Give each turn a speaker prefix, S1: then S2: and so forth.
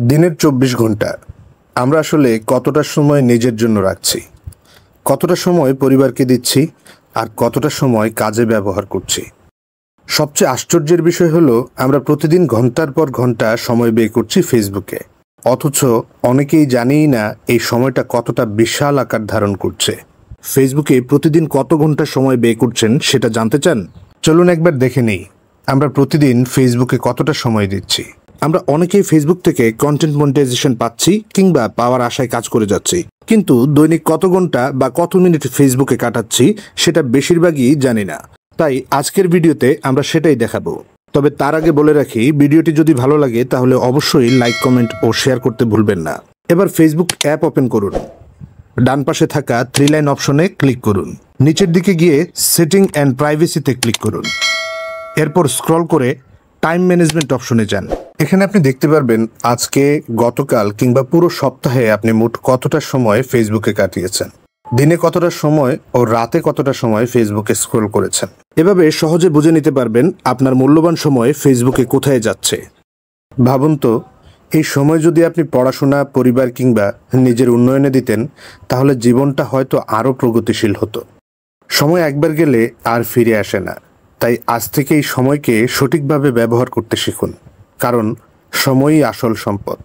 S1: দিনের ২৪ ঘন্টা আমরা আসলে কতটা সময় নিজের জন্য রাখছি, কতটা সময় পরিবারকে দিচ্ছি, আর কতটা সময় কাজে ব্যবহার করছি। সবচেয়ে আশ্চর্যের বিষয় হলো আমরা প্রতিদিন ঘন্টার পর ঘন্টা সময় ব্যয় করছি ফেসবুকে, অথচ অনেকেই জানেই না এই সময়টা কতটা বিশাল আকার ধারণ করছে। ফেসবুকে প্রতিদিন কত ঘন্টা সময় ব্যয় করছেন সেটা জানতে চান? চলুন একবার দেখে নিই আমরা প্রতিদিন ফেসবুকে কতটা সময় দিচ্ছি। আমরা অনেকেই ফেসবুক থেকে কন্টেন্ট মনিটাইজেশন পাচ্ছি কিংবা পাওয়ার আশায় কাজ করে যাচ্ছি, কিন্তু দৈনিক কত ঘন্টা বা কত মিনিট ফেসবুকে কাটাচ্ছি সেটা বেশিরভাগই জানি না। তাই আজকের ভিডিওতে আমরা সেটাই দেখাবো। তবে তার আগে বলে রাখি, ভিডিওটি যদি ভালো লাগে তাহলে অবশ্যই লাইক, কমেন্ট ও শেয়ার করতে ভুলবেন না। এবার ফেসবুক অ্যাপ ওপেন করুন। ডান পাশে থাকা 3 লাইন অপশনে ক্লিক করুন। নিচের দিকে গিয়ে সেটিং অ্যান্ড প্রাইভেসিতে ক্লিক করুন। এরপর স্ক্রল করে টাইম ম্যানেজমেন্ট অপশনে যান। এখানে আপনি দেখতে পারবেন আজকে, গতকাল কিংবা পুরো সপ্তাহে আপনি মোট কতটা সময় ফেসবুকে কাটিয়েছেন, দিনে কতটা সময় ও রাতে কতটা সময় ফেসবুকে স্ক্রল করেছেন। এভাবে সহজে বুঝে নিতে পারবেন আপনার মূল্যবান সময় ফেসবুকে কোথায় যাচ্ছে। ভাবুন তো, এই সময় যদি আপনি পড়াশোনা, পরিবার কিংবা নিজের উন্নয়নে দিতেন তাহলে জীবনটা হয়তো আরও প্রগতিশীল হতো। সময় একবার গেলে আর ফিরে আসে না, তাই আজ থেকে এই সময়কে সঠিকভাবে ব্যবহার করতে শিখুন, কারণ সময়ই আসল সম্পদ।